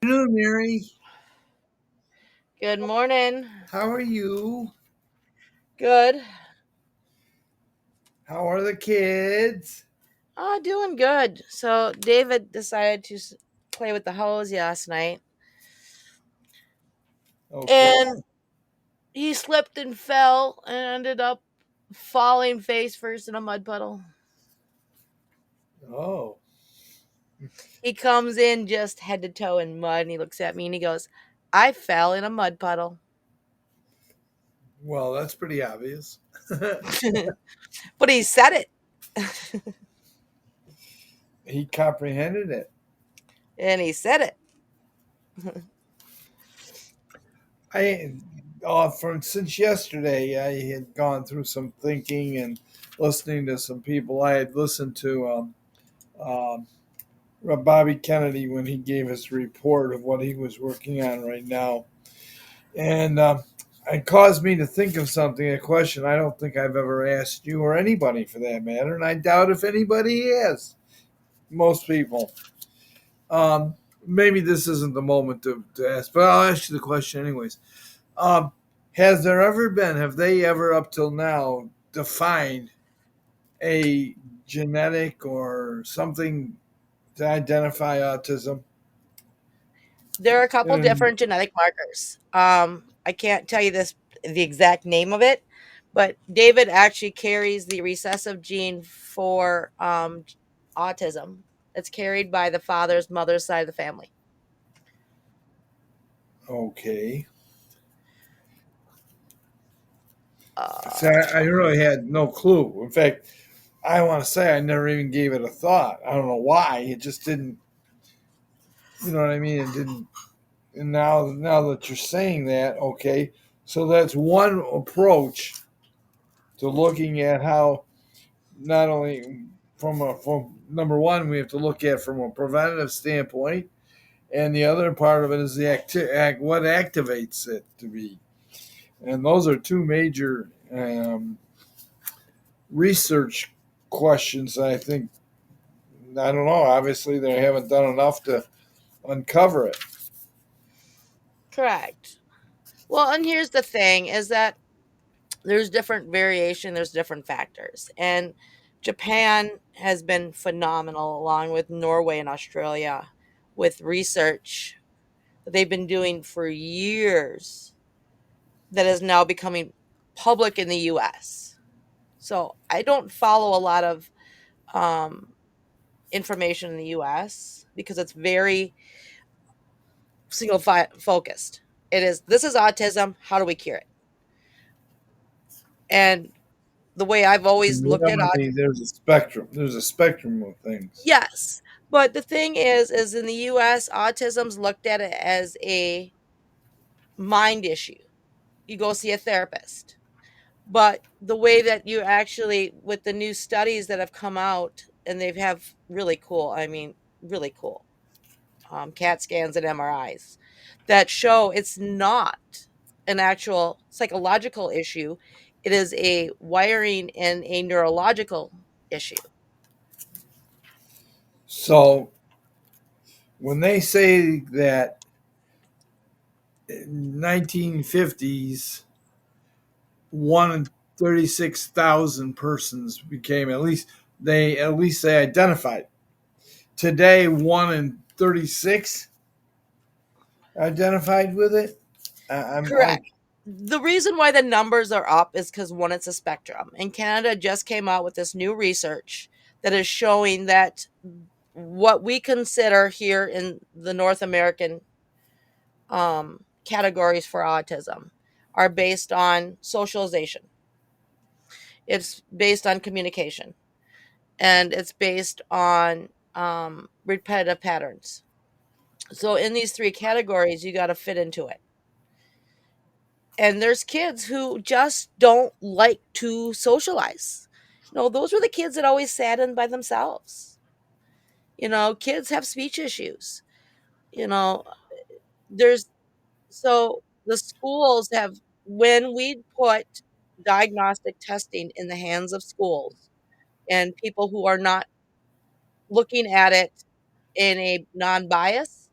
Hello, Mary. Good morning. How are you? Good. How are the kids? Doing good. So David decided to play with the hose last night, Okay. and he slipped and fell and ended up falling face first in a mud puddle. Oh, He comes in just head to toe in mud, and he looks at me and he goes, "I fell in a mud puddle." well, that's pretty obvious. But he said it, He comprehended it. and he said it. I, from since yesterday, I had gone through some thinking and listening to some people. I had listened to um, Bobby Kennedy when he gave his report of what he was working on right now, and it caused me to think of something, a question I don't think I've ever asked you or anybody for that matter, and I doubt if anybody has. Most people. Um, Maybe this isn't the moment to ask, but I'll ask you the question anyways. Um, has there ever been, have they ever up till now defined a genetic or something to identify autism? There are a couple And, different genetic markers. I can't tell you the exact name of it, but David actually carries the recessive gene for autism. It's carried by the father's mother's side of the family. okay. So I Uh, really had no clue. In fact, I want to say I never even gave it a thought. I don't know why. It just didn't, you know what I mean? It didn't. And now that you're saying that, okay, so that's one approach to looking at how not only from number one we have to look at from a preventative standpoint, and the other part of it is what activates it to be, and those are two major research questions. I think I don't know. Obviously, they haven't done enough to uncover it. Correct. Well, and here's the thing is that there's different variation, there's different factors. And Japan has been phenomenal along with Norway and Australia with research that they've been doing for years that is now becoming public in the US. So I don't follow a lot of um, information in the US because it's very focused. It is, this is autism. How do we cure it? And the way I've In always looked at reality, there's a spectrum. There's a spectrum of things. yes. But the thing is in the US, autism's looked at it as a mind issue. You go see a therapist. But the way that you actually, with the new studies that have come out, and they have really cool, I mean, really cool CAT scans and MRIs that show it's not an actual psychological issue. It is a wiring and a neurological issue. So when they say that in 1950s, one in 36,000 persons became at least they identified. Today, one in 36 identified with it. I Correct. The reason why the numbers are up is because one, it's a spectrum. And Canada just came out with this new research that is showing that what we consider here in the North American categories for autism are based on socialization. It's based on communication, and it's based on repetitive patterns. So in these three categories, you got to fit into it. And there's kids who just don't like to socialize. Those were the kids that always sat in by themselves. Kids have speech issues. You know, there's so the schools have, when we put diagnostic testing in the hands of schools and people who are not looking at it in a non bias,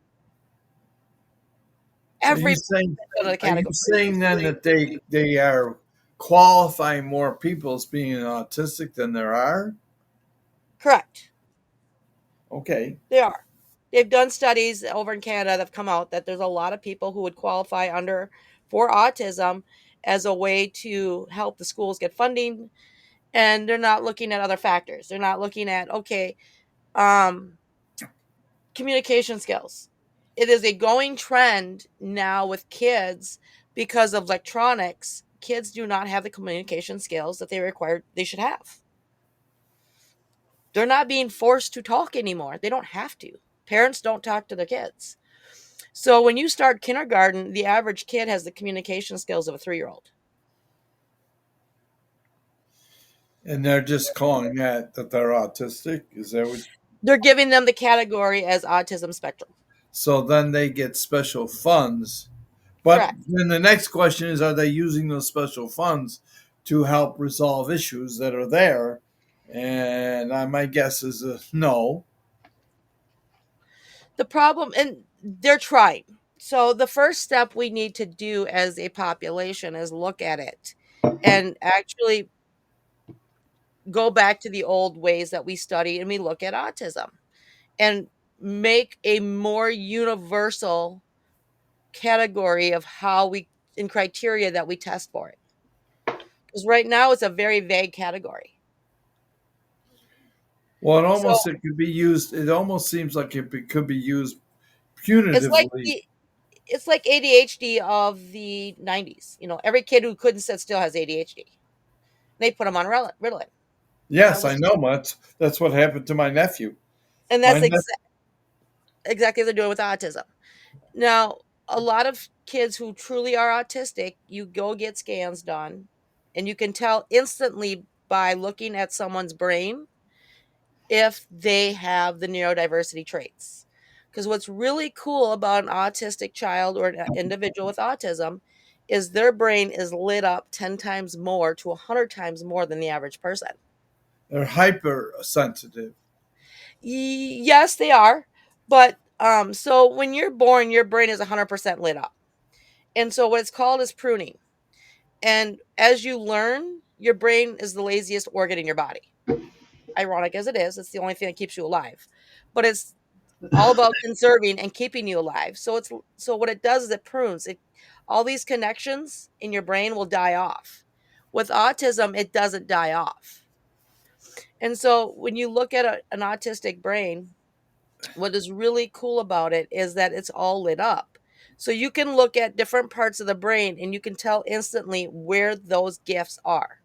Everybody under the are you category. saying then that they are qualifying more people as being autistic than there are? Correct. Okay. They are. They've done studies over in Canada that have come out that there's a lot of people who would qualify under for autism as a way to help the schools get funding, and they're not looking at other factors. They're not looking at, okay, um communication skills. It is a going trend now with kids because of electronics. Kids do not have the communication skills that they should have. They're not being forced to talk anymore. They don't have to. Parents don't talk to their kids. So when you start kindergarten, the average kid has the communication skills of a 3-year-old. And they're just calling that they're autistic. Is that what? They're giving them the category as autism spectrum. So then they get special funds. But Correct. then the next question is, are they using those special funds to help resolve issues that are there? And my guess is no. The problem, and they're trying. So the first step we need to do as a population is look at it and actually go back to the old ways that we study and we look at autism and make a more universal category of how we in criteria that we test for it. Because right now it's a very vague category. Well, So it could be used. It almost seems like could be used it's like punitively. it's like ADHD of the 90s. Every kid who couldn't sit still has ADHD. They put them on Ritalin. That Yes, I was, know much. That's what happened to my nephew. and My that's nephew. exactly what they're doing with autism. Now, a lot of kids who truly are autistic, you go get scans done, and you can tell instantly by looking at someone's brain if they have the neurodiversity traits. Because what's really cool about an autistic child or an individual with autism is their brain is lit up 10 times more to 100 times more than the average person. They're hypersensitive. Yes, they are. But so when you're born, your brain is 100% lit up. And so what it's called is pruning. And as you learn, your brain is the laziest organ in your body. Ironic as it is, it's the only thing that keeps you alive. But it's all about conserving and keeping you alive. So what it does is it prunes. All these connections in your brain will die off. With autism, it doesn't die off. And so when you look at an autistic brain, what is really cool about it is that it's all lit up. So you can look at different parts of the brain and you can tell instantly where those gifts are.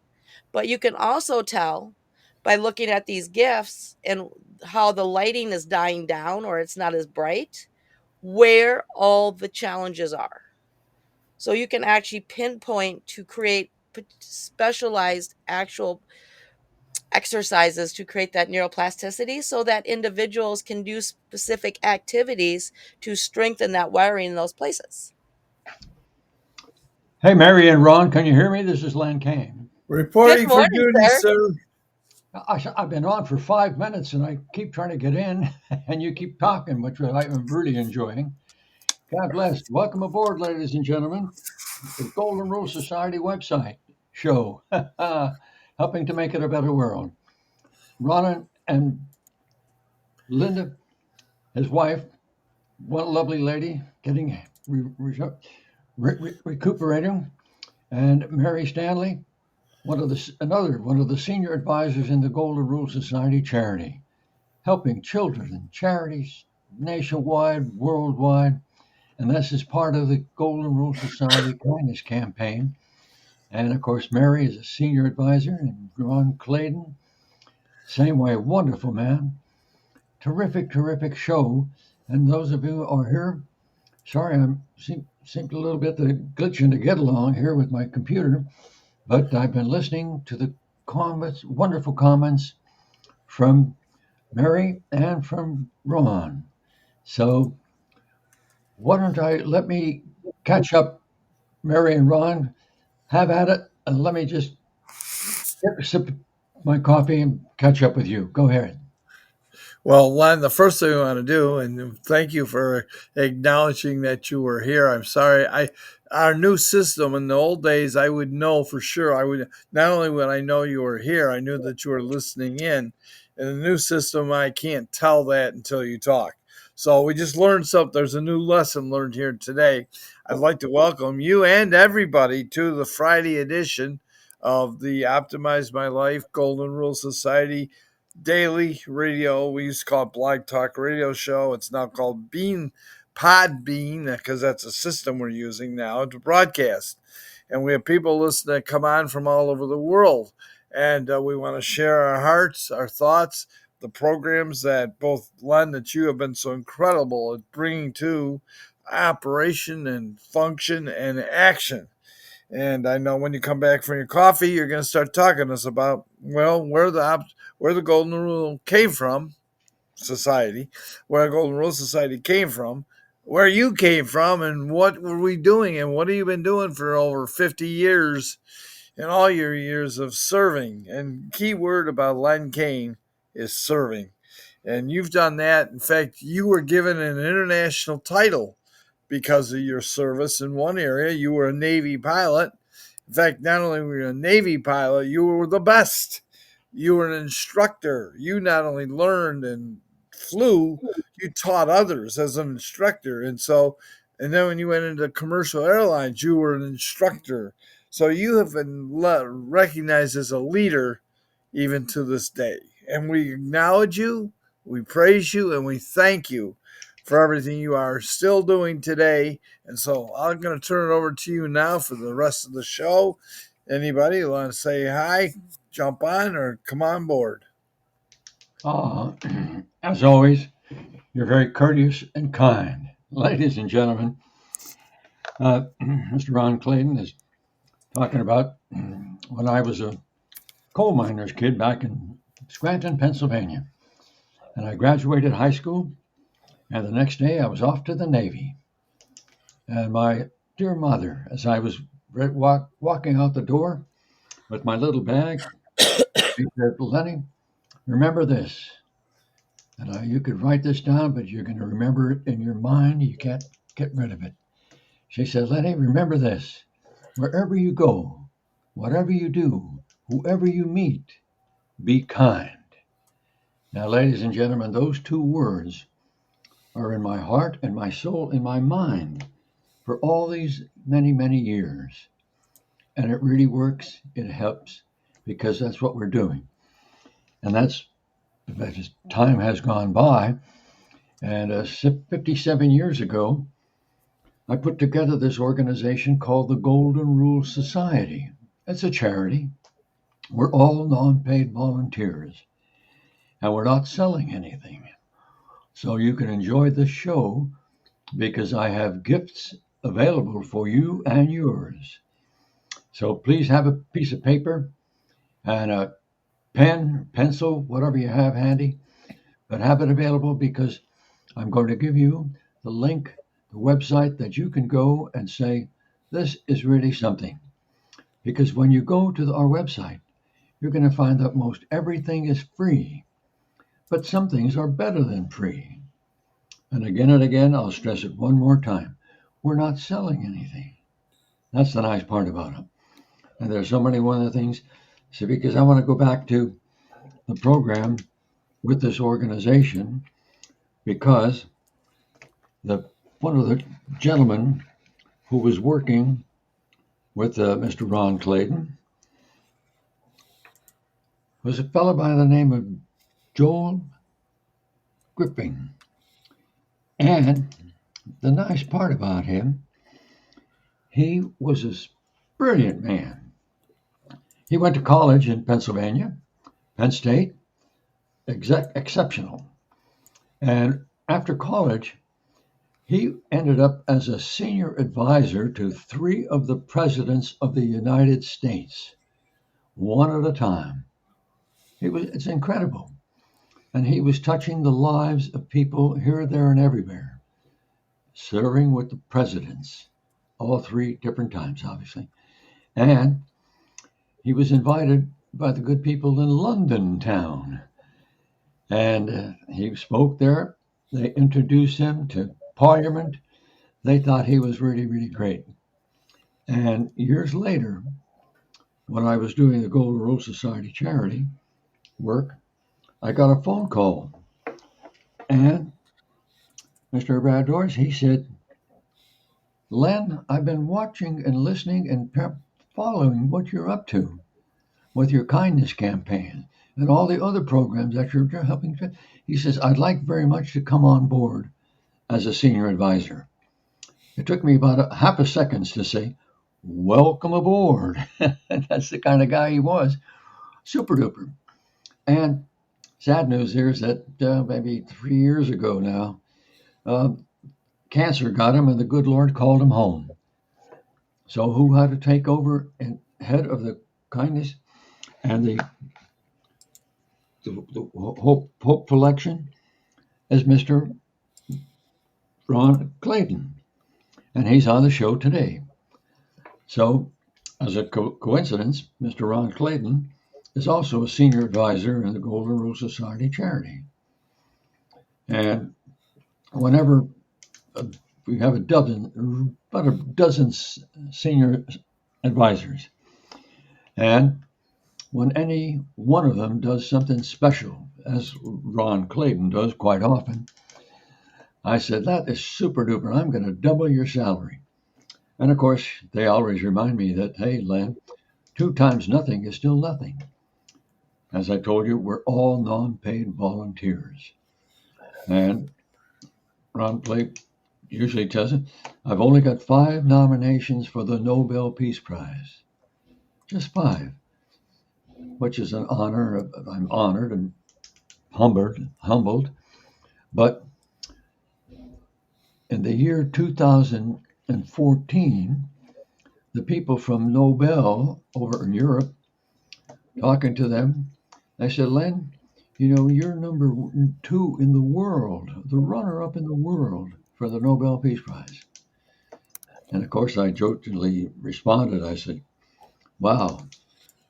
But you can also tell by looking at these gifts and how the lighting is dying down or it's not as bright, where all the challenges are. So you can actually pinpoint to create specialized actual exercises to create that neuroplasticity so that individuals can do specific activities to strengthen that wiring in those places. Hey, Mary and Ron, can you hear me? This is Len Kaine. Good Reporting for morning, duty, sir. sir. I've been on for 5 minutes and I keep trying to get in, and you keep talking, which I'm really enjoying. God bless. Welcome aboard, ladies and gentlemen. The Golden Rule Society website show, helping to make it a better world. Ron and Linda, his wife, one lovely lady, getting recuperating, and Mary Stanley, another one of the senior advisors in the Golden Rule Society charity, helping children and charities nationwide, worldwide, and this is part of the Golden Rule Society Kindness Campaign. And of course, Mary is a senior advisor, and Ron Clayton, same way, wonderful man, terrific show. And those of you who are here, sorry, seemed a little bit glitching to get along here with my computer. But I've been listening to the wonderful comments from Mary and from Ron. So why don't let me catch up, Mary and Ron, have at it, and let me just get a sip of my coffee and catch up with you. Go ahead. Well, Len, the first thing I want to do, and thank you for acknowledging that you were here. I'm sorry. Our new system in the old days, I would know for sure. I would not only would I know you were here, I knew that you were listening in. In the new system, I can't tell that until you talk. So we just learned something. There's a new lesson learned here today. I'd like to welcome you and everybody to the Friday edition of the Optimize My Life Golden Rule Society daily radio. We used to call it Blog Talk Radio Show. It's now called Podbean because that's a system we're using now to broadcast. And we have people listening that come on from all over the world. And we want to share our hearts, our thoughts, the programs that both Len, that you have been so incredible at bringing to operation and function and action. And I know when you come back from your coffee, you're going to start talking to us about, well, where the Golden Rule came from, society, where the Golden Rule Society came from, where you came from, and what were we doing, and what have you been doing for over 50 years in all your years of serving. And key word about Len Kaine is serving. And you've done that. In fact, you were given an international title because of your service in one area. You were a Navy pilot. In fact, not only were you a Navy pilot, you were the best. You were an instructor. You not only learned and flew, you taught others as an instructor. And then when you went into commercial airlines, you were an instructor. So you have been recognized as a leader even to this day. And we acknowledge you, we praise you, and we thank you for everything you are still doing today. And so I'm going to turn it over to you now for the rest of the show. Anybody want to say hi, jump on, or come on board? As always, you're very courteous and kind. Ladies and gentlemen, Mr. Ron Clayton is talking about when I was a coal miner's kid back in Scranton, Pennsylvania. And I graduated high school, and the next day I was off to the Navy. And my dear mother, as I was walking out the door with my little bag, she said, Lenny, remember this. And you could write this down, but you're going to remember it in your mind. You can't get rid of it. She said, Lenny, remember this. Wherever you go, whatever you do, whoever you meet, be kind. Now, ladies and gentlemen, those two words are in my heart and my soul, in my mind for all these many, many years. And it really works. It helps because that's what we're doing. And that's as time has gone by. And 57 years ago, I put together this organization called the Golden Rule Society. It's a charity. We're all non-paid volunteers, and we're not selling anything. So you can enjoy the show because I have gifts available for you and yours. So please have a piece of paper and a pen, pencil, whatever you have handy, but have it available because I'm going to give you the link, the website that you can go and say, this is really something. Because when you go to our website, you're going to find that most everything is free, but some things are better than free. And again, I'll stress it one more time. We're not selling anything. That's the nice part about it. And there's so many one of the things, because I want to go back to the program with this organization, because one of the gentlemen who was working with Mr. Ron Clayton was a fellow by the name of Joel Gripping. And the nice part about him, he was a brilliant man. He went to college in Pennsylvania, Penn State, exceptional. And after college, he ended up as a senior advisor to 3 of the presidents of the United States, one at a time. It's incredible. And he was touching the lives of people here, there, and everywhere, serving with the presidents, all 3 different times, obviously. And he was invited by the good people in London town And he spoke there. They introduced him to Parliament. They thought he was really, really great. And years later, when I was doing the Golden Rule Society charity work, I got a phone call. And Mr. Braddoris, he said, Len, I've been watching and listening and following what you're up to with your kindness campaign and all the other programs that you're helping to. He says, I'd like very much to come on board as a senior advisor. It took me about half a second to say, welcome aboard. That's the kind of guy he was. Super duper. And sad news here is that maybe 3 years ago now, cancer got him and the good Lord called him home. So who had to take over and head of the kindness and the hope collection is Mr. Ron Clayton. And he's on the show today. So, as a coincidence, Mr. Ron Clayton is also a senior advisor in the Golden Rule Society charity. And whenever we have about a dozen senior advisors, and when any one of them does something special, as Ron Clayton does quite often, I said, that is super duper. I'm going to double your salary. And of course, they always remind me that, hey, Len, 2 times nothing is still nothing. As I told you, we're all non-paid volunteers. And Ron Clayton usually tells it, I've only got 5 nominations for the Nobel Peace Prize. Just 5, which is an honor. I'm honored and humbled. But in the year 2014, the people from Nobel over in Europe, talking to them, I said, Len, you know, you're number 2 in the world, the runner-up in the world for the Nobel Peace Prize. And of course, I jokingly responded, I said, wow,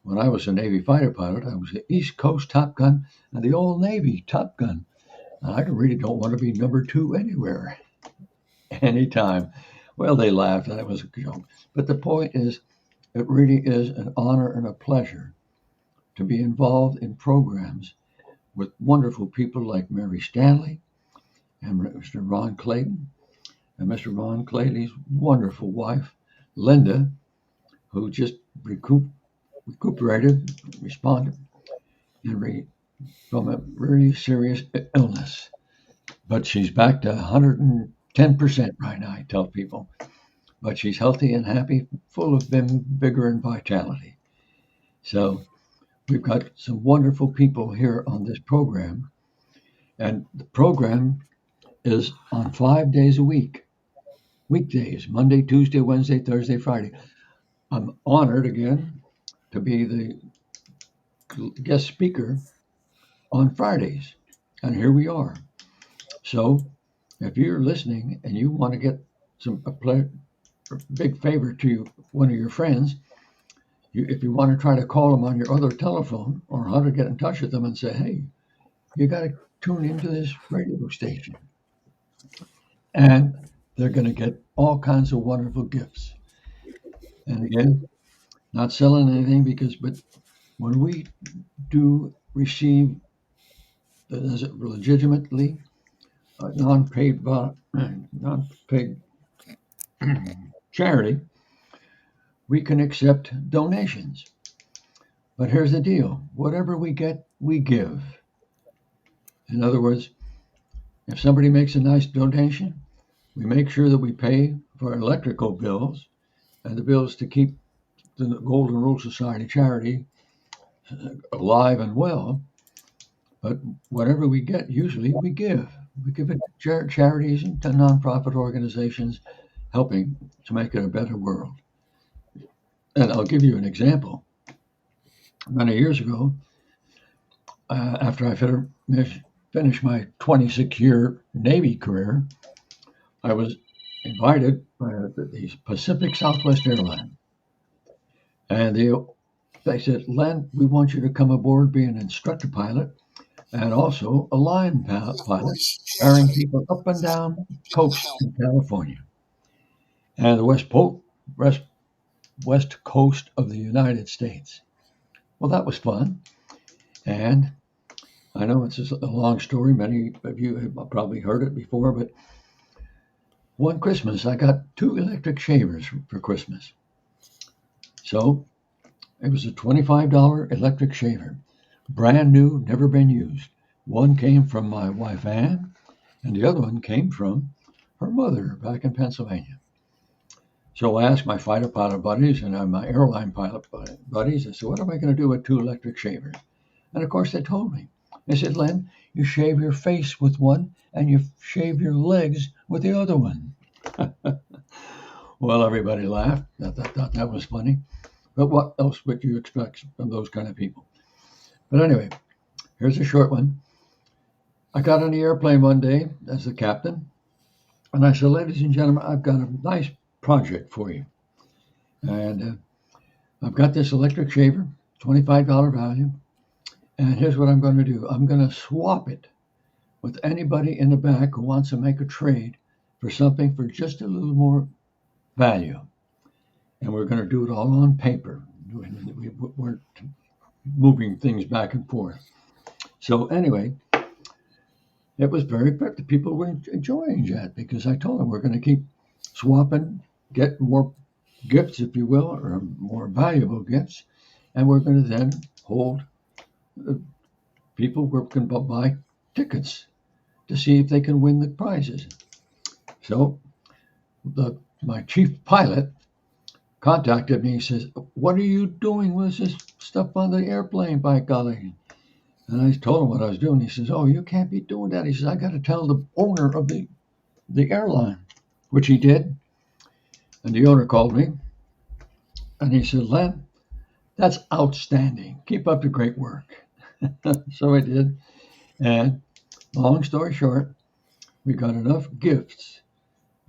when I was a Navy fighter pilot, I was the East Coast Top Gun and the Old Navy Top Gun. And I really don't want to be number 2 anywhere, anytime. Well, they laughed, and that was a joke. But the point is, it really is an honor and a pleasure to be involved in programs with wonderful people like Mary Stanley and Mr. Ron Clayton and Mr. Ron Clayton's wonderful wife, Linda, who just recuperated, responded, from a really serious illness. But she's back to 110% right now, I tell people. But she's healthy and happy, full of vigor and vitality. So we've got some wonderful people here on this program. And the program is on 5 days a week. Weekdays, Monday, Tuesday, Wednesday, Thursday, Friday. I'm honored again to be the guest speaker on Fridays. And here we are. So if you're listening and you want to get a big favor to one of your friends, if you want to try to call them on your other telephone or how to get in touch with them and say, hey, you got to tune into this radio station. And they're going to get all kinds of wonderful gifts. And again, not selling anything but when we do receive legitimately non-paid charity, we can accept donations. But here's the deal. Whatever we get, we give. In other words, if somebody makes a nice donation, we make sure that we pay for electrical bills and the bills to keep the Golden Rule Society charity alive and well. But whatever we get, usually we give. We give it to charities and to nonprofit organizations helping to make it a better world. And I'll give you an example. Many years ago, after I finished my 26-year Navy career, I was invited by the Pacific Southwest Airlines. And they said, Len, we want you to come aboard, be an instructor pilot, and also a line pilot carrying people up and down coast in California and the west, west coast of the United States. Well, that was fun. And I know it's a long story. Many of you have probably heard it before, but one Christmas I got 2 electric shavers for Christmas. So it was a $25 electric shaver, brand new, never been used. One came from my wife Ann, and the other one came from her mother back in Pennsylvania. So I asked my fighter pilot buddies and my airline pilot buddies, I said, what am I going to do with 2 electric shavers? And of course they told me. They said, Len, you shave your face with one and you shave your legs with the other one. Well, everybody laughed. Thought that was funny. But what else would you expect from those kind of people? But anyway, here's a short one. I got on the airplane one day as the captain, and I said, ladies and gentlemen, I've got a nice project for you. And I've got this electric shaver, $25 value. And here's what I'm going to do. I'm going to swap it with anybody in the back who wants to make a trade for something for just a little more value. And we're going to do it all on paper. We weren't moving things back and forth. So anyway, it was very good. The people were enjoying that because I told them we're going to keep swapping, get more gifts, if you will, or more valuable gifts. And we're going to then hold people can buy tickets to see if they can win the prizes. So my chief pilot contacted me. He says, what are you doing with this stuff on the airplane, by golly? And I told him what I was doing. He says, oh, you can't be doing that. He says, I got to tell the owner of the airline, which he did. And the owner called me. And he said, Len, that's outstanding. Keep up the great work. So I did. And long story short, we got enough gifts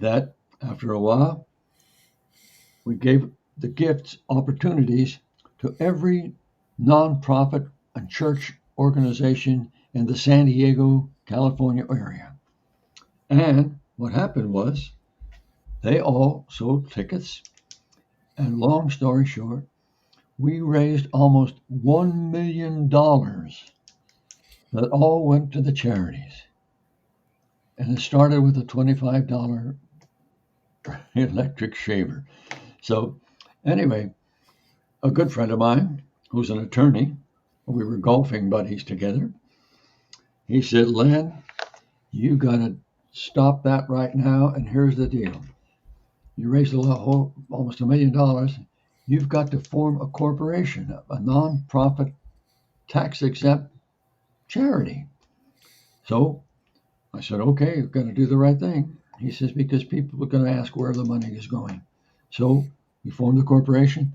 that after a while, we gave the gifts opportunities to every nonprofit and church organization in the San Diego, California area. And what happened was they all sold tickets. And long story short, we raised almost $1 million that all went to the charities. And it started with a $25 electric shaver. So anyway, a good friend of mine who's an attorney, we were golfing buddies together. He said, Len, you got to stop that right now. And here's the deal. You raised almost $1 million. You've got to form a corporation, a non-profit, tax-exempt charity. So I said, okay, you're going to do the right thing. He says, because people are going to ask where the money is going. So we formed the corporation.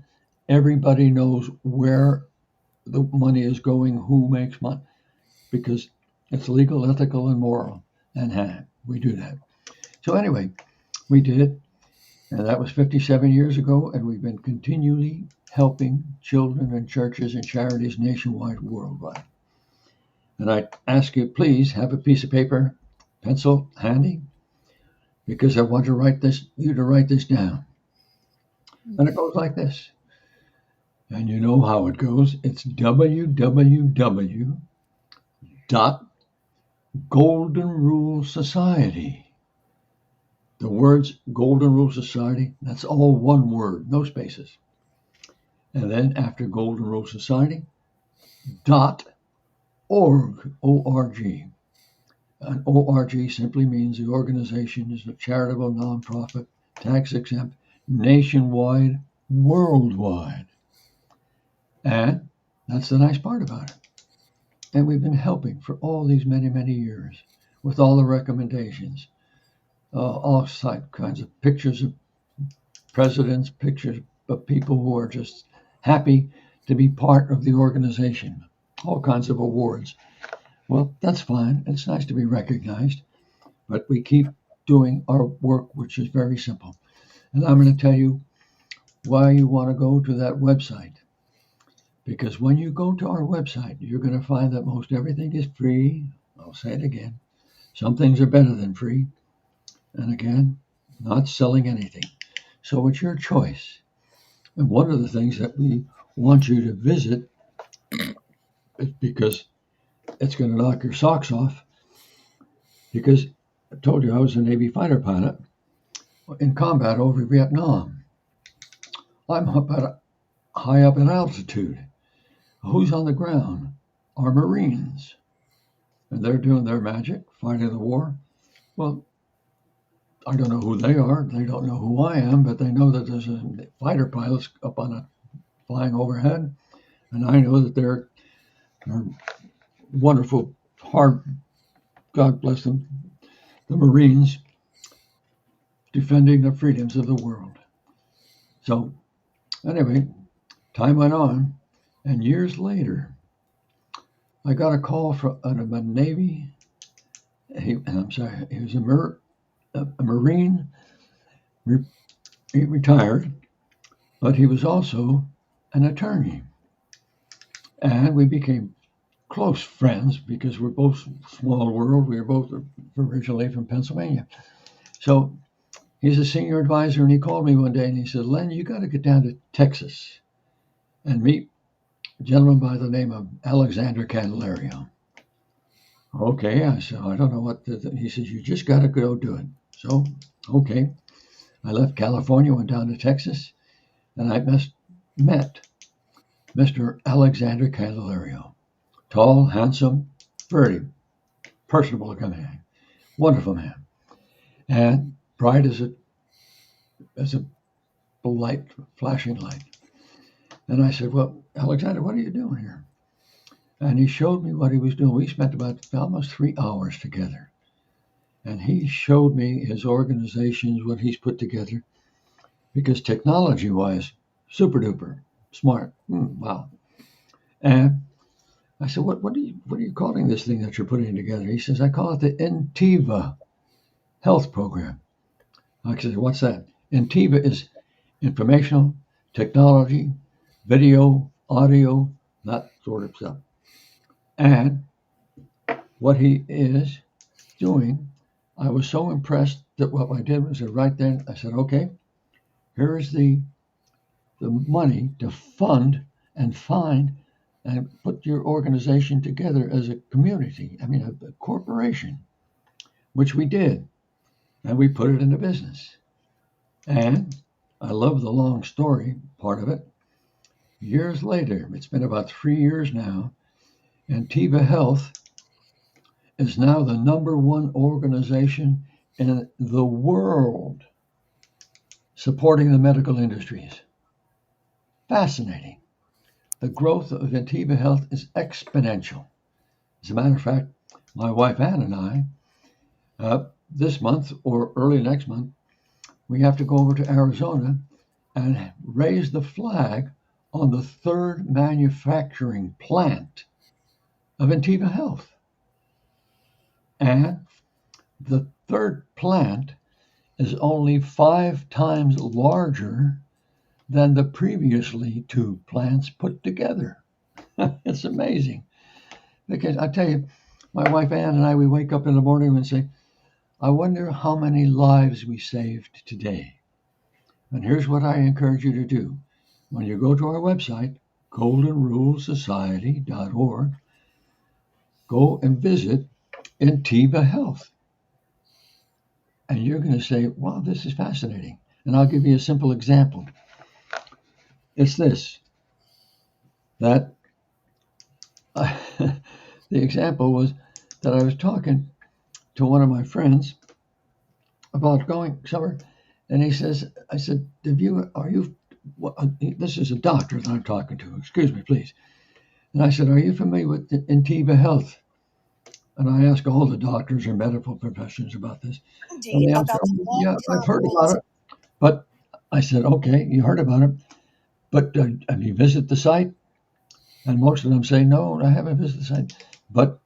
Everybody knows where the money is going, who makes money, because it's legal, ethical, and moral. And we do that. So anyway, we did. And that was 57 years ago. And we've been continually helping children and churches and charities nationwide, worldwide. And I ask you, please have a piece of paper, pencil handy, because I want to write this down. And it goes like this. And you know how it goes. It's www.goldenrulesociety. The words Golden Rule Society, that's all one word, no spaces. And then after Golden Rule Society, .org, O-R-G. And ORG simply means the organization is a charitable, nonprofit, tax-exempt, nationwide, worldwide. And that's the nice part about it. And we've been helping for all these many, many years with all the recommendations, all kinds of pictures of presidents, pictures of people who are just happy to be part of the organization, all kinds of awards. Well, that's fine. It's nice to be recognized, but we keep doing our work, which is very simple. And I'm going to tell you why you want to go to that website. Because when you go to our website, you're going to find that most everything is free. I'll say it again. Some things are better than free. And again, not selling anything. So it's your choice. And one of the things that we want you to visit is because it's going to knock your socks off. Because I told you I was a Navy fighter pilot in combat over Vietnam. I'm high up in altitude. Who's on the ground? Our Marines. And they're doing their magic, fighting the war. Well, I don't know who they are. They don't know who I am, but they know that there's a fighter pilots up on a flying overhead. And I know that they're wonderful, hard, God bless them, the Marines defending the freedoms of the world. So anyway, time went on, and years later, I got a call from a Navy. He was a Marine. He retired, but he was also an attorney, and we became close friends because we're both small world. We were both originally from Pennsylvania. So he's a senior advisor, and he called me one day and he said, "Len, you got to get down to Texas and meet a gentleman by the name of Alexander Candelario." Okay, I said, I don't know what. He says, "You just got to go do it." So, okay, I left California, went down to Texas, and I met Mr. Alexander Candelario. Tall, handsome, very personable looking man, wonderful man, and bright as a light, flashing light. And I said, "Well, Alexander, what are you doing here?" And he showed me what he was doing. We spent about almost 3 hours together. And he showed me his organizations, what he's put together, because technology-wise, super duper smart. Wow. And I said, what are you calling this thing that you're putting together? He says, "I call it the Intiva Health Program." I said, "What's that?" Intiva is informational, technology, video, audio, that sort of stuff. And what he is doing, I was so impressed that what I did was right then, I said, "Okay, here's the money to fund and find and put your organization together as a community, I mean, a corporation," which we did. And we put it into business. And I love the long story part of it. Years later, it's been about 3 years now, Antiva Health is now the #1 organization in the world supporting the medical industries. Fascinating. The growth of Antiva Health is exponential. As a matter of fact, my wife Ann and I, this month or early next month, we have to go over to Arizona and raise the flag on the 3rd manufacturing plant of Antiva Health. And the 3rd plant is only 5 times larger than the previously 2 plants put together. It's amazing. Because I tell you, my wife Ann and I, we wake up in the morning and say, "I wonder how many lives we saved today." And here's what I encourage you to do. When you go to our website, goldenrulesociety.org, go and visit Intiva Health. And you're going to say, "Wow, this is fascinating." And I'll give you a simple example. It's this, that the example was that I was talking to one of my friends about going somewhere, and I said, this is a doctor that I'm talking to, excuse me, please. And I said, "Are you familiar with Intiva Health?" And I ask all the doctors or medical professionals about this. And they answer, "Oh, yeah, I've heard about it." But I said, "Okay, you heard about it, but have you visited the site?" And most of them say, "No, I haven't visited the site." But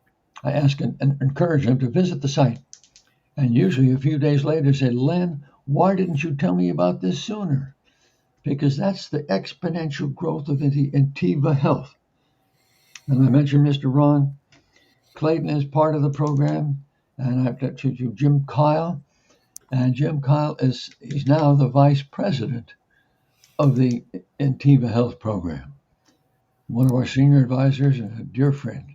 I ask and encourage them to visit the site. And usually a few days later say, "Len, why didn't you tell me about this sooner?" because that's the exponential growth of the Intiva Health. And I mentioned Mr. Ron Clayton is part of the program, and I've got you, Jim Kyle. And Jim Kyle he's now the vice president of the Intiva Health Program. One of our senior advisors and a dear friend.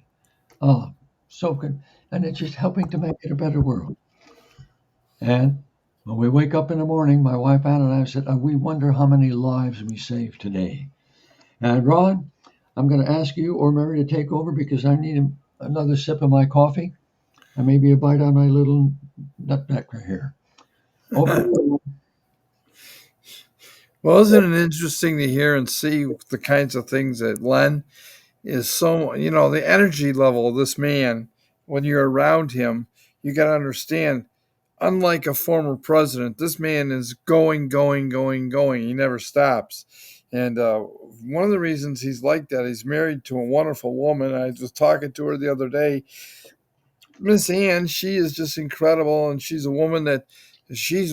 Oh, so good. And it's just helping to make it a better world. And when we wake up in the morning, my wife Ann and I said, we wonder how many lives we saved today. And Ron, I'm going to ask you or Mary to take over because I need another sip of my coffee and maybe a bite on my little nutcracker here. Over to you. Well, isn't it interesting to hear and see the kinds of things that Len is so, the energy level of this man, when you're around him, you got to understand, unlike a former president, this man is going, going, going, going. He never stops. And one of the reasons he's like that, he's married to a wonderful woman. I was talking to her the other day. Miss Ann, she is just incredible. And she's a woman that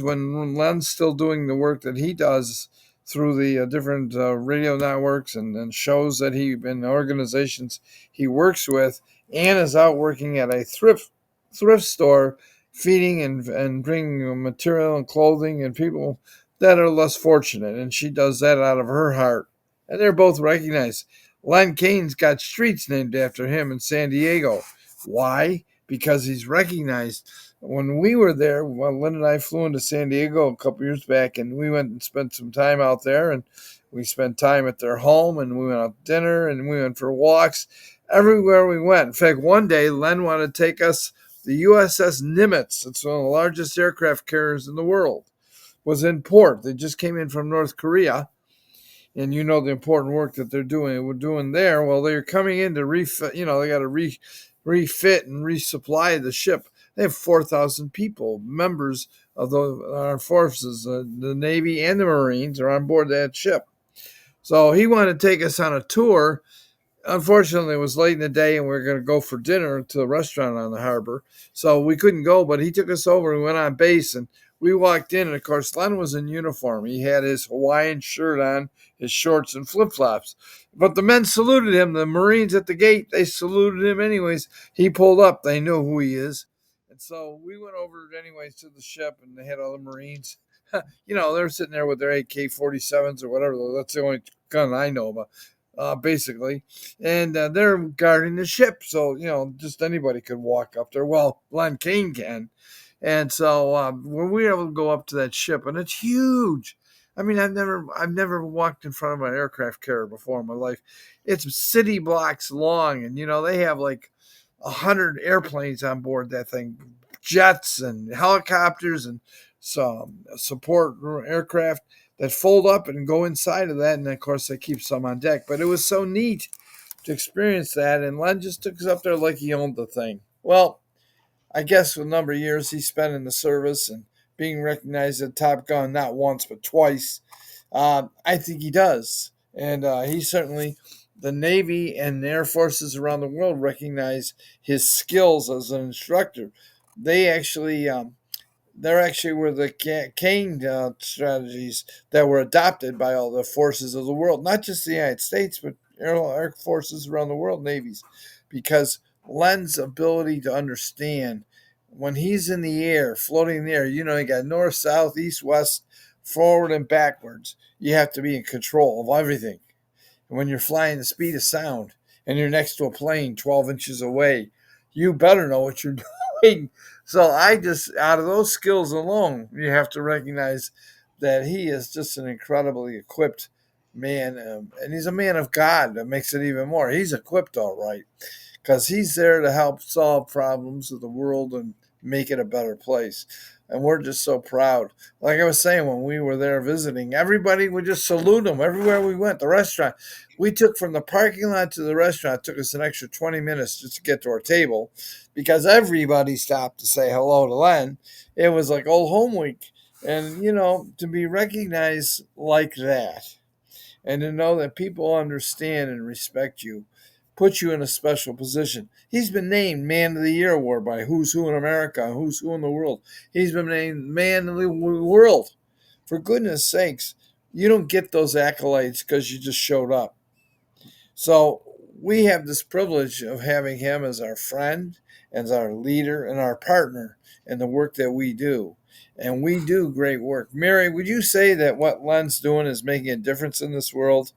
when Len's still doing the work that he does through the different radio networks and shows that and organizations he works with, Ann is out working at a thrift store, feeding and bringing material and clothing and people that are less fortunate. And she does that out of her heart. And they're both recognized. Len Kaine's got streets named after him in San Diego. Why? Because he's recognized. When we were there, Lynn and I flew into San Diego a couple years back, and we went and spent some time out there, and we spent time at their home, and we went out to dinner, and we went for walks everywhere we went. In fact, one day, Len wanted to take us, the USS Nimitz, it's one of the largest aircraft carriers in the world, was in port. They just came in from North Korea, and you know the important work that we're doing there. Well, they're coming in to refit, they got to refit and resupply the ship. They have 4,000 people, members of our forces, the Navy and the Marines are on board that ship. So he wanted to take us on a tour. Unfortunately, it was late in the day, and we were going to go for dinner to a restaurant on the harbor. So we couldn't go, but he took us over. We went on base, and we walked in, and of course, Len was in uniform. He had his Hawaiian shirt on, his shorts, and flip-flops. But the men saluted him. The Marines at the gate, they saluted him anyways. He pulled up. They knew who he is. And so we went over anyways to the ship, and they had all the Marines. They're sitting there with their AK-47s or whatever. That's the only gun I know about, basically. And they're guarding the ship. So, just anybody could walk up there. Well, Len Kaine can. And so when we were able to go up to that ship, and it's huge. I mean, I've never walked in front of an aircraft carrier before in my life. It's city blocks long, and they have like 100 airplanes on board that thing, jets and helicopters and some support aircraft that fold up and go inside of that. And of course, they keep some on deck. But it was so neat to experience that. And Len just took us up there like he owned the thing. Well, I guess the number of years he spent in the service and being recognized as Top Gun not once but twice, I think he does. And he certainly, the Navy and the Air Forces around the world recognize his skills as an instructor. They're actually were the Kaine strategies that were adopted by all the forces of the world, not just the United States, but air forces around the world, navies, because Len's ability to understand when he's in the air, floating in the air, you got north, south, east, west, forward, and backwards. You have to be in control of everything. And when you're flying the speed of sound and you're next to a plane 12 inches away, you better know what you're doing. So out of those skills alone, you have to recognize that he is just an incredibly equipped man. And he's a man of God. That makes it even more. He's equipped all right, because he's there to help solve problems of the world and make it a better place. And we're just so proud. Like I was saying, when we were there visiting, everybody would just salute him everywhere we went. The restaurant, we took from the parking lot to the restaurant, it took us an extra 20 minutes just to get to our table, because everybody stopped to say hello to Len. It was like old home week. And, to be recognized like that, and to know that people understand and respect you, puts you in a special position. He's been named Man of the Year award by Who's Who in America, Who's Who in the World. He's been named Man of the World. For goodness sakes, You don't get those accolades because you just showed up. So we have this privilege of having him as our friend, as our leader, and our partner in the work that we do. And we do great work. Mary, would you say that what Len's doing is making a difference in this world?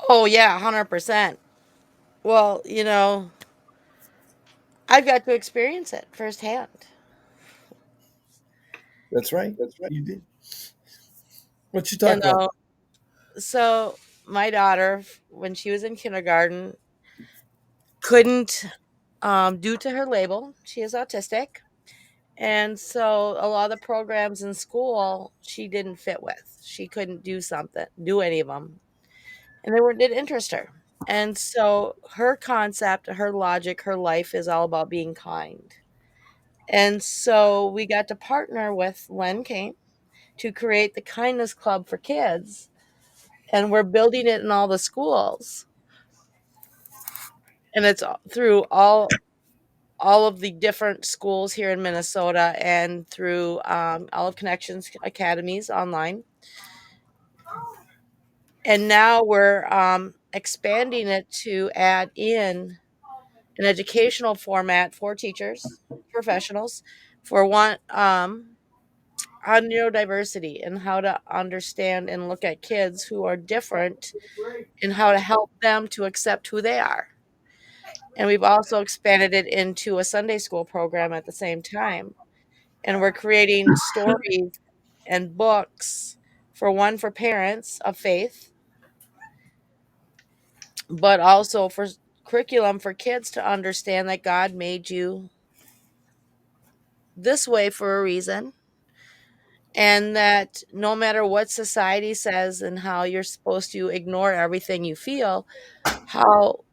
Oh yeah, 100%. Well, I've got to experience it firsthand. That's right. You did. What you You talk about? know, so my daughter, when she was in kindergarten, couldn't, due to her label, she is autistic. And so a lot of the programs in school she didn't fit with. She couldn't do any of them. And didn't interest her. And so her concept, her logic, her life is all about being kind. And so we got to partner with Len Kaine to create the Kindness Club for kids. And we're building it in all the schools. And it's through all of the different schools here in Minnesota and through Olive Connections Academies online. And now we're expanding it to add in an educational format for teachers, professionals, for one on neurodiversity and how to understand and look at kids who are different and how to help them to accept who they are. And we've also expanded it into a Sunday school program at the same time. And we're creating stories and books for parents of faith, but also for curriculum for kids to understand that God made you this way for a reason, and that no matter what society says and how you're supposed to ignore everything you feel, how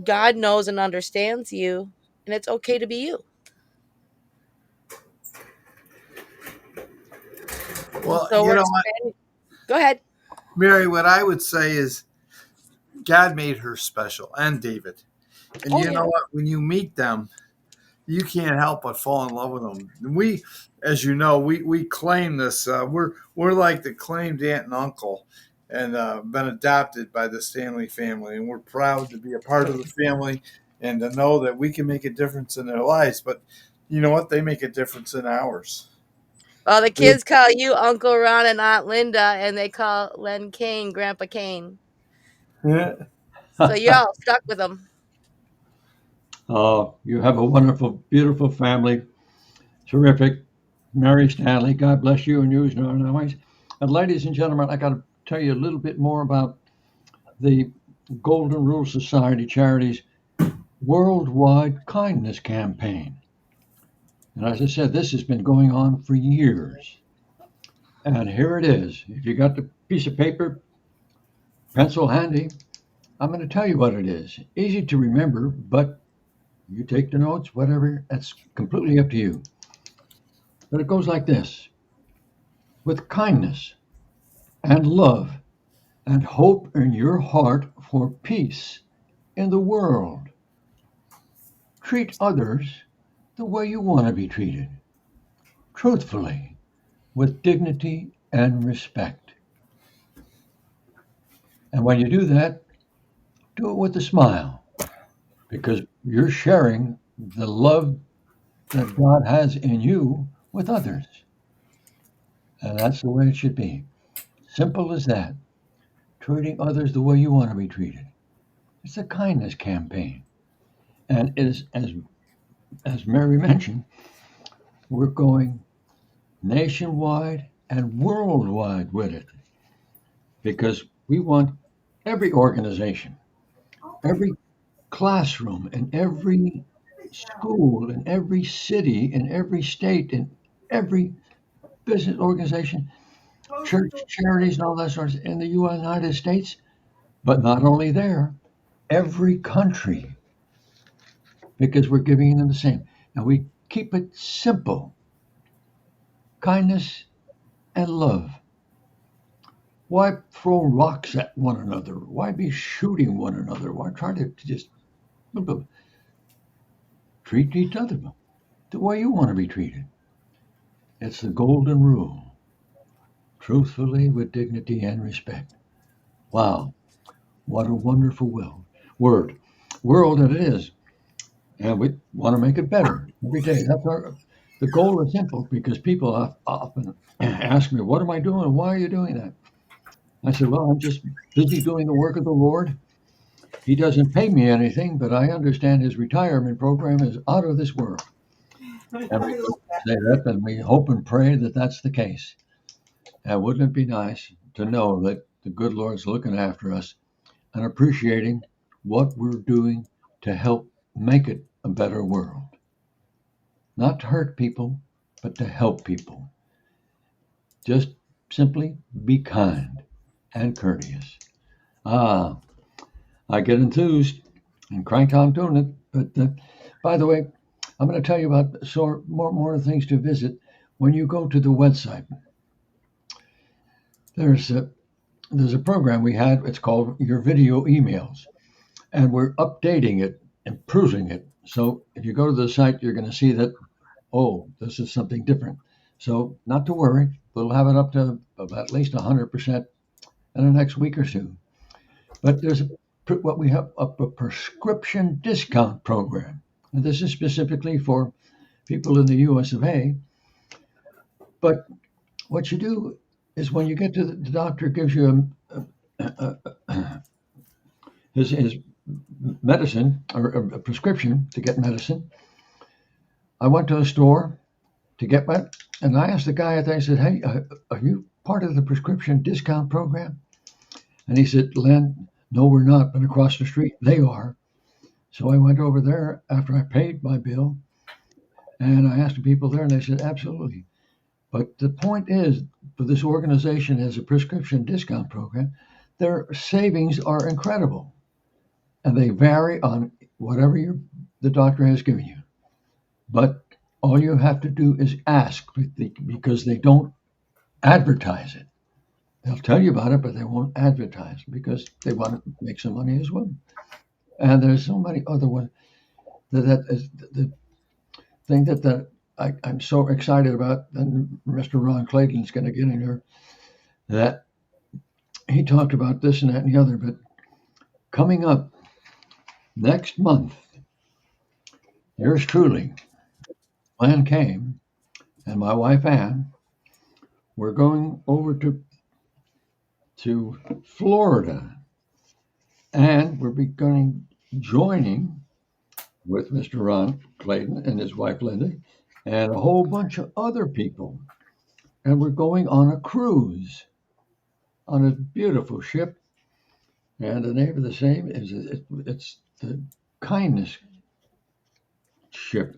God knows and understands you, and it's okay to be you. And Well, so you we're know what, expanding. Go ahead. Mary, what I would say is God made her special and David. And Oh you yeah. know what? When you meet them, you can't help but fall in love with them. We, as you know, we claim this. We're like the claimed aunt and uncle, and been adopted by the Stanley family, and we're proud to be a part of the family and to know that we can make a difference in their lives. But you know what? They make a difference in ours. Well, the kids call you Uncle Ron and Aunt Linda, and they call Len Kaine Grandpa Kane. Yeah. So you're all stuck with them. You have a wonderful, beautiful family. Terrific. Mary Stanley, God bless you and yours and always. And ladies and gentlemen, I got to tell you a little bit more about the Golden Rule Society Charities Worldwide Kindness Campaign. And as I said, this has been going on for years. And here it is. If you got the piece of paper, pencil handy, I'm going to tell you what it is. Easy to remember, but you take the notes, whatever, that's completely up to you. But it goes like this: with kindness and love and hope in your heart for peace in the world, treat others the way you want to be treated, truthfully, with dignity and respect. And when you do that, do it with a smile because you're sharing the love that God has in you with others. And that's the way it should be. Simple as that. Treating others the way you want to be treated. It's a kindness campaign. And it is, as Mary mentioned, we're going nationwide and worldwide with it because we want every organization, every classroom, in every school, in every city, in every state, in every business organization, church, charities, and all that sort of in the United States, but not only there, every country, because we're giving them the same. And we keep it simple: kindness and love. Why throw rocks at one another? Why be shooting one another? Why try to just treat each other the way you want to be treated? It's the golden rule. Truthfully, with dignity and respect. Wow, what a wonderful world that it is, and we want to make it better every day. That's our the goal is simple because people often ask me, "What am I doing? Why are you doing that?" I said, "Well, I'm just busy doing the work of the Lord. He doesn't pay me anything, but I understand his retirement program is out of this world." And we say that, and we hope and pray that that's the case. And wouldn't it be nice to know that the good Lord's looking after us and appreciating what we're doing to help make it a better world? Not to hurt people, but to help people. Just simply be kind and courteous. Ah, I get enthused and crank on doing it. But by the way, I'm going to tell you about more things to visit. When you go to the website, there's a there's a program we had. It's called Your Video Emails, and we're updating it, improving it. So if you go to the site, you're going to see that, oh, this is something different. So not to worry, we'll have it up to at least 100% in the next week or two. But there's what we have up a prescription discount program, and this is specifically for people in the U.S. of A. But what you do is when you get to the doctor gives you his medicine or a prescription to get medicine. I went to a store to get my, and I asked the guy at there, I said, "Hey, are you part of the prescription discount program?" And he said, "Len, no, we're not, but across the street, they are." So I went over there after I paid my bill, and I asked the people there, and they said, "Absolutely." But the point is, for this organization has a prescription discount program, their savings are incredible, and they vary on whatever the doctor has given you. But all you have to do is ask because they don't advertise it. They'll tell you about it, but they won't advertise because they want to make some money as well. And there's so many other ones that is the thing I'm so excited about. And Mr. Ron Clayton's going to get in here that he talked about this and that and the other. But coming up next month, yours truly, Len Kaine, and my wife Ann, we're going over to Florida, and we're beginning joining with Mr. Ron Clayton and his wife Linda, and a whole bunch of other people, and we're going on a cruise on a beautiful ship. And the name of the same is it's the Kindness Ship.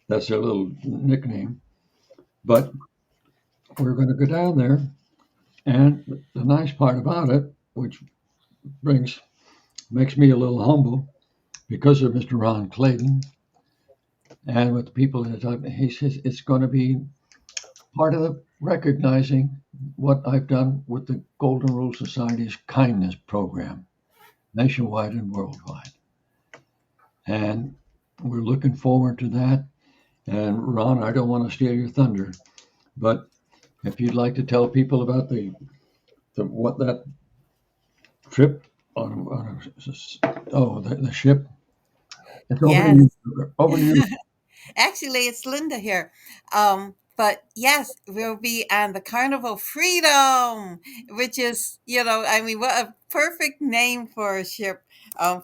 That's their little nickname. But we're going to go down there, and the nice part about it, which brings makes me a little humble, because of Mr. Ron Clayton and with the people that he says it's going to be part of the recognizing what I've done with the Golden Rule Society's kindness program, nationwide and worldwide. And we're looking forward to that. And Ron, I don't want to steal your thunder, but if you'd like to tell people about the what that trip the ship, it's over to Yes. you. Over to you. Actually, it's Linda here. But yes, we'll be on the Carnival Freedom, which is, I mean, what a perfect name for a ship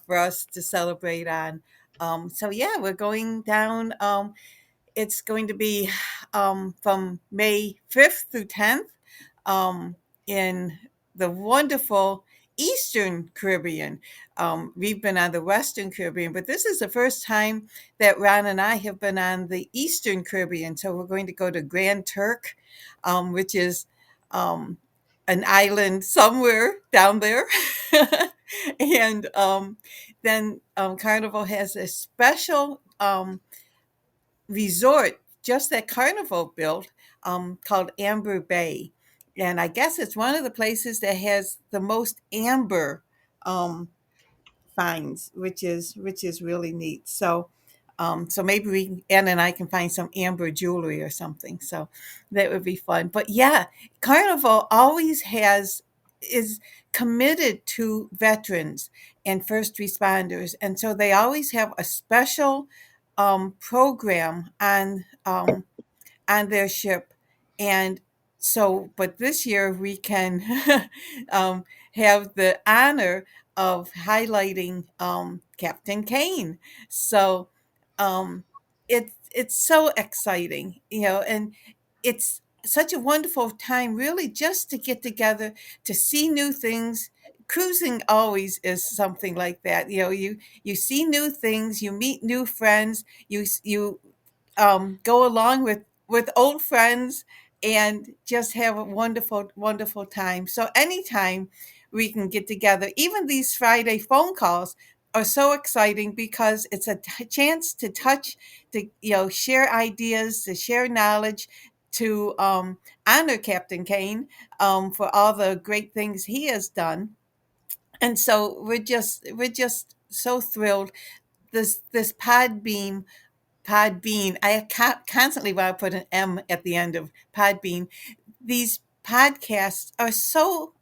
for us to celebrate on. So yeah, we're going down. It's going to be from May 5th through 10th in the wonderful Eastern Caribbean. We've been on the Western Caribbean, but this is the first time that Ron and I have been on the Eastern Caribbean. So we're going to go to Grand Turk, which is an island somewhere down there. And then Carnival has a special resort just that Carnival built called Amber Bay. And I guess it's one of the places that has the most amber um, finds, which is really neat. So So maybe Anna and I can find some amber jewelry or something. So that would be fun. But yeah, Carnival always is committed to veterans and first responders, and so they always have a special program on their ship. And so, but this year we can um, have the honor of highlighting Captain Kane. So it's so exciting, and it's such a wonderful time, really, just to get together to see new things. Cruising always is something like that. You see new things, you meet new friends, you go along with old friends and just have a wonderful, wonderful time. So anytime we can get together, even these Friday phone calls are so exciting because it's a chance to touch, to share ideas, to share knowledge, to honor Captain Kane for all the great things he has done. And so we're just so thrilled. This Podbean. I constantly want to put an M at the end of Podbean. These podcasts are so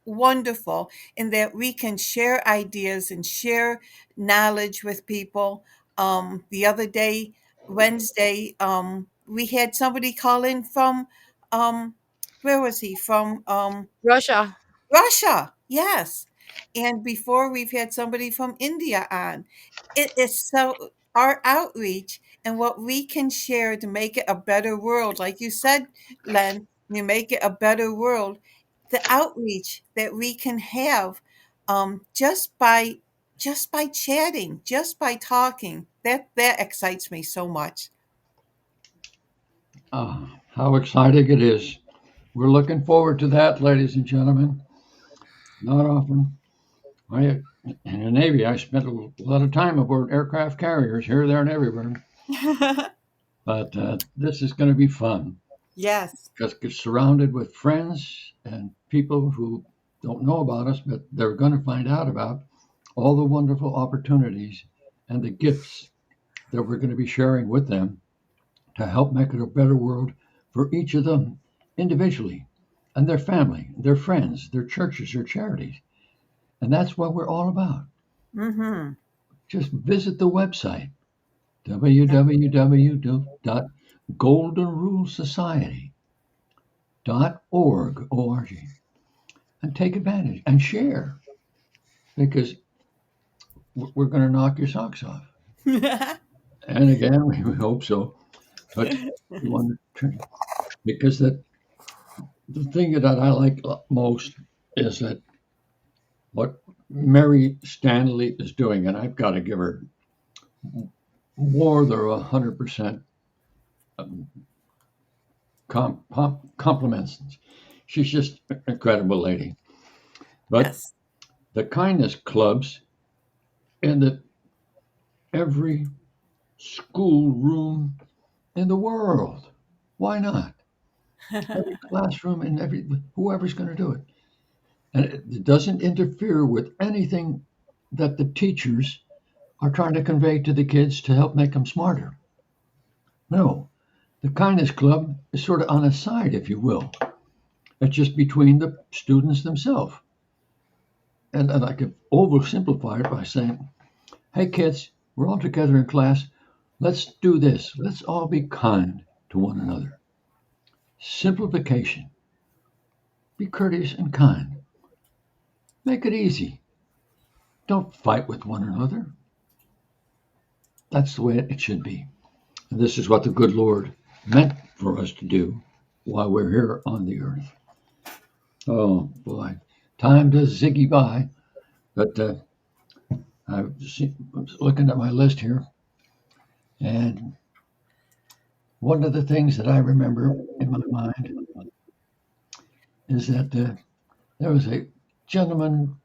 wonderful in that we can share ideas and share knowledge with people. The other day, Wednesday, we had somebody call in from, where was he? From Russia. Russia, yes. And before we've had somebody from India on. It is so our outreach and what we can share to make it a better world. Like you said, Len, you make it a better world. The outreach that we can have just by chatting, just by talking, that excites me so much. How exciting it is. We're looking forward to that, ladies and gentlemen. Not often. I, in the Navy, I spent a lot of time aboard aircraft carriers here, there, and everywhere. But this is going to be fun Yes. because we're surrounded with friends and people who don't know about us, but they're going to find out about all the wonderful opportunities and the gifts that we're going to be sharing with them to help make it a better world for each of them individually and their family, their friends, their churches, their charities. And that's what we're all about. Mm-hmm. Just visit the website www.goldenrulesociety.org, and take advantage and share because we're going to knock your socks off. And again, we hope so. But we want to, because the thing that I like most is that what Mary Stanley is doing, and I've got to give her more than 100% compliments. She's just an incredible lady. But Yes. the kindness clubs in every school room in the world. Why not? Every classroom and whoever's going to do it. And it doesn't interfere with anything that the teachers are trying to convey to the kids to help make them smarter. No, the kindness club is sort of on a side, if you will. It's just between the students themselves. And I could oversimplify it by saying, hey kids, we're all together in class. Let's do this. Let's all be kind to one another. Simplification. Be courteous and kind. Make it easy. Don't fight with one another. That's the way it should be. And this is what the good Lord meant for us to do while we're here on the earth. Oh boy, time does ziggy by. But I was looking at my list here, and one of the things that I remember in my mind is that there was a gentleman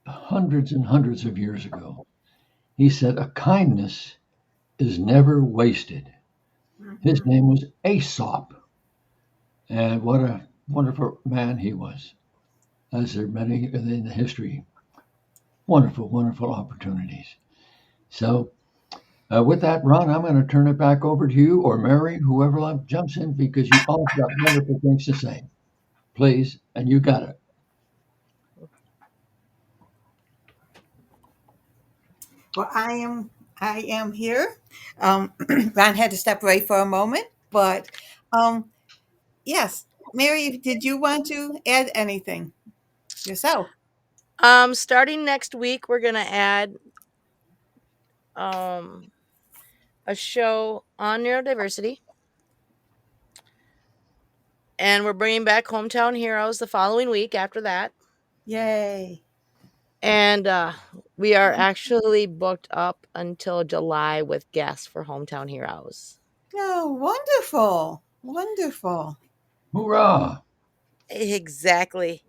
hundreds and hundreds of years ago. He said, a kindness is never wasted. His Mhm. name was Aesop, and what a wonderful man he was, as there are many in the history. Wonderful, wonderful opportunities. So With that, Ron, I'm going to turn it back over to you or Mary, whoever jumps in, because you all got wonderful things to say. Please, and you got it. Well, I am here. Ron had to step away for a moment, but yes, Mary, did you want to add anything yourself? Starting next week, we're gonna add um a show on neurodiversity, and we're bringing back Hometown Heroes the following week after that. Yay! And we are actually booked up until July with guests for Hometown Heroes. Oh, wonderful, wonderful. Hoorah! Exactly.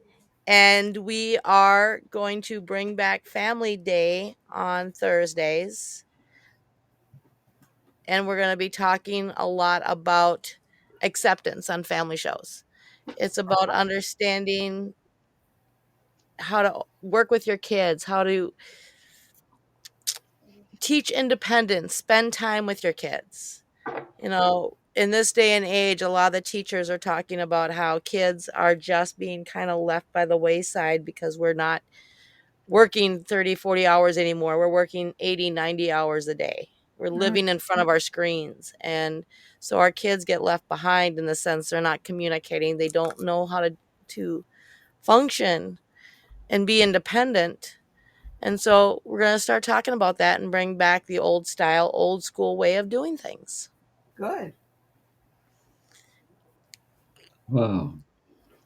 And we are going to bring back Family Day on Thursdays. And we're going to be talking a lot about acceptance on family shows. It's about understanding how to work with your kids, how to teach independence, spend time with your kids. In this day and age, a lot of the teachers are talking about how kids are just being kind of left by the wayside because we're not working 30, 40 hours anymore. We're working 80, 90 hours a day. We're Mm, living in front of our screens. And so our kids get left behind in the sense they're not communicating. They don't know how to function and be independent. And so we're going to start talking about that and bring back the old style, old school way of doing things. good. Wow.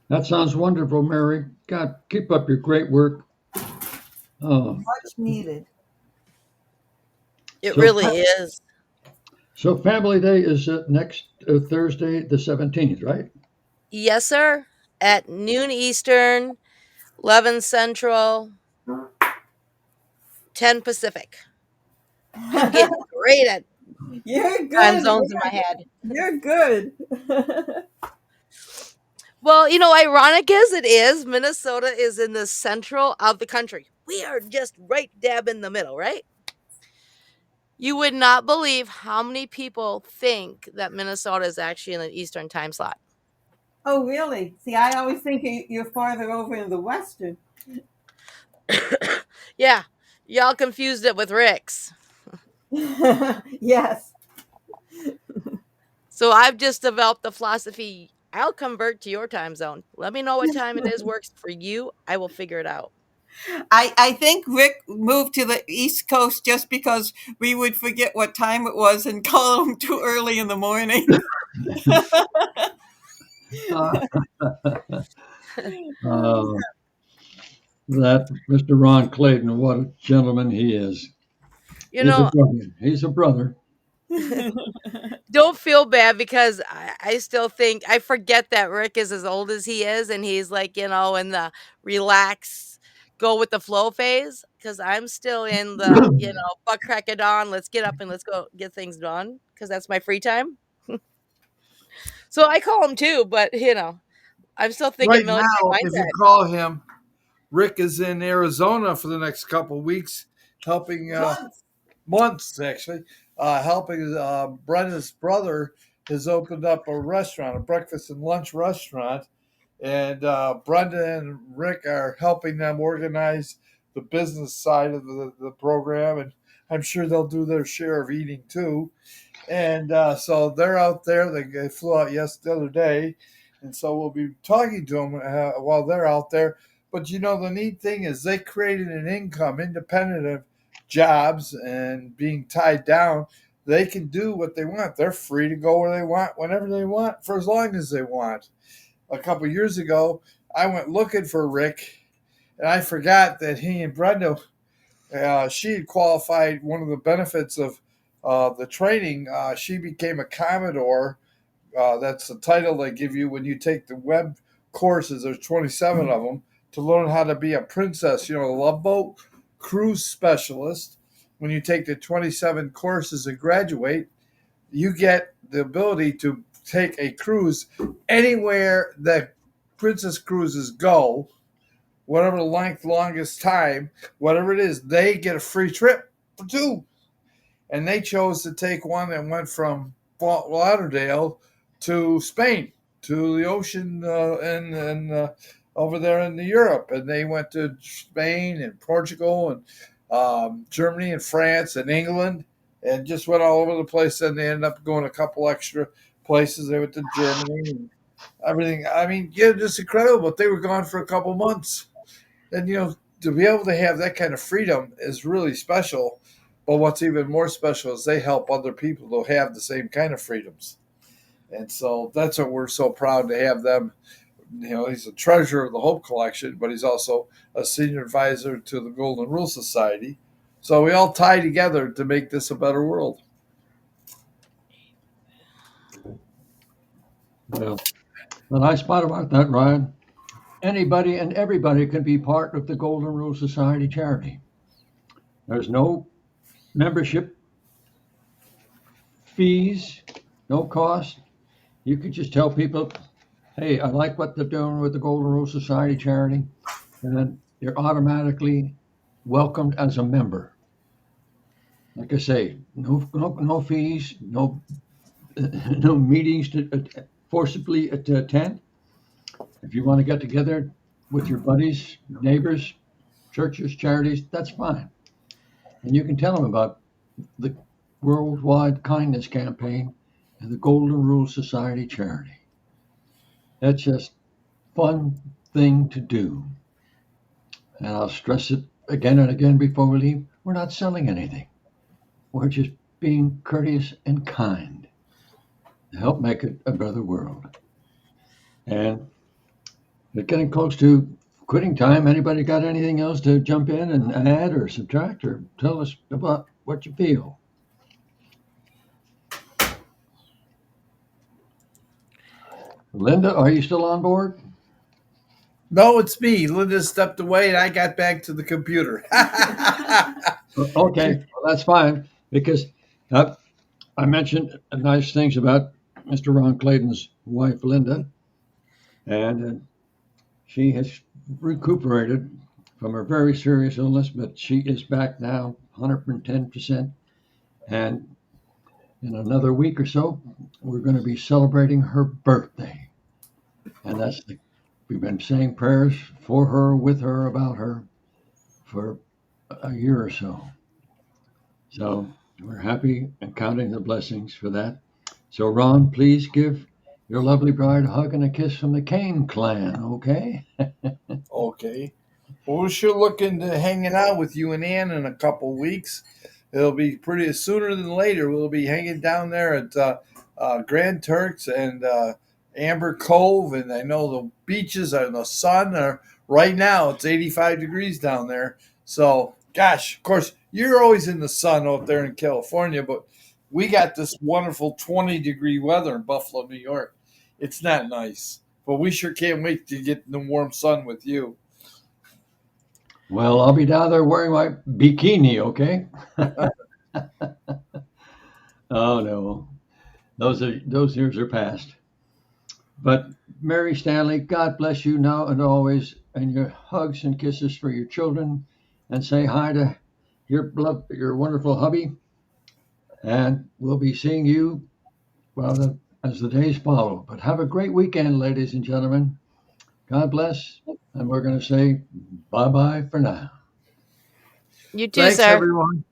That sounds wonderful, Mary. God, keep up your great work. Oh, Much needed. It so, really is. so Family Day is next Thursday, the 17th, right? Yes, sir. At noon Eastern, 11 Central, 10 Pacific. I'm getting great at You're time good. zones in my head. You're good. Well, ironic as it is, Minnesota is in the central of the country. We are just right dab in the middle, right? You would not believe how many people think that Minnesota is actually in the Eastern time slot. Oh, really? See, I always think you're farther over in the western. Yeah, y'all confused it with Rick's. Yes. So I've just developed the philosophy I'll convert to your time zone. Let me know what time it is works for you. I will figure it out. I think Rick moved to the East Coast just because we would forget what time it was and call him too early in the morning. Uh, that Mr. Ron Clayton, what a gentleman he is. You He's a know, brother. He's a brother. don't feel bad because I still think I forget that Rick is as old as he is and he's like, in the relax, go with the flow phase. Cause I'm still in the, butt crack of dawn. Let's get up and let's go get things done. Cause that's my free time. So I call him too, but I'm still thinking Right military now, if you mindset. call him, Rick is in Arizona for the next couple of weeks, helping Months. months actually, helping Brenda's brother has opened up a restaurant, a breakfast and lunch restaurant, and Brenda and Rick are helping them organize the business side of the program, and I'm sure they'll do their share of eating too. And so they're out there. They flew out the other day, and so we'll be talking to them while they're out there. But the neat thing is they created an income independent of jobs and being tied down. They can do what they want. They're free to go where they want, whenever they want, for as long as they want. A couple years ago, I went looking for Rick, and I forgot that he and Brenda, she had qualified one of the benefits of the training. She became a Commodore. That's the title they give you when you take the web courses. There's 27 of them to learn how to be a princess, a love boat cruise specialist. When you take the 27 courses and graduate, you get the ability to take a cruise anywhere that princess cruises go, whatever length, longest time, whatever it is, they get a free trip for two. and they chose to take one that went from Fort Lauderdale to Spain, to the ocean, and over there in Europe. And they went to Spain and Portugal and Germany and France and England, and just went all over the place. And they ended up going a couple extra places. They went to Germany and everything. I mean, yeah, just incredible. But they were gone for a couple months. And, to be able to have that kind of freedom is really special. But what's even more special is they help other people to have the same kind of freedoms. And so that's what we're so proud to have them. He's a treasurer of the Hope Collection, but he's also a senior advisor to the Golden Rule Society. So we all tie together to make this a better world. Well, the nice part about that, Ryan, anybody and everybody can be part of the Golden Rule Society charity. There's no membership fees, no cost. You could just tell people, hey, I like what they're doing with the Golden Rule Society charity, and you're automatically welcomed as a member. Like I say, no fees, no meetings to forcibly to attend. If you want to get together with your buddies, neighbors, churches, charities, that's fine. And you can tell them about the Worldwide Kindness Campaign and the Golden Rule Society charity. That's just fun thing to do. And I'll stress it again and again before we leave. We're not selling anything. We're just being courteous and kind to help make it a better world. And we're getting close to quitting time. Anybody got anything else to jump in and add or subtract or tell us about what you feel? Linda, are you still on board? No, it's me. Linda stepped away and I got back to the computer. Okay, well, that's fine because I mentioned nice things about Mr. Ron Clayton's wife, Linda, and she has recuperated from her very serious illness, but she is back now 110%. And in another week or so, we're going to be celebrating her birthday. And we've been saying prayers for her, with her, about her for a year or so. So we're happy and counting the blessings for that. So Ron, please give your lovely bride a hug and a kiss from the Kaine clan, okay? Okay. Well, we're sure looking to hanging out with you and Ann in a couple weeks. It'll be pretty sooner than later. We'll be hanging down there at Grand Turks and Amber Cove, and I know the beaches are in the sun. Right now, it's 85 degrees down there. So, gosh, of course, you're always in the sun out there in California, but we got this wonderful 20-degree weather in Buffalo, New York. It's not nice, but we sure can't wait to get in the warm sun with you. Well, I'll be down there wearing my bikini, okay? Oh no, those years are past. But Mary Stanley, God bless you now and always, and your hugs and kisses for your children, and say hi to your wonderful hubby. And we'll be seeing you as the days follow. But have a great weekend, ladies and gentlemen. God bless, and we're going to say bye-bye for now. You too, Thanks, sir. everyone.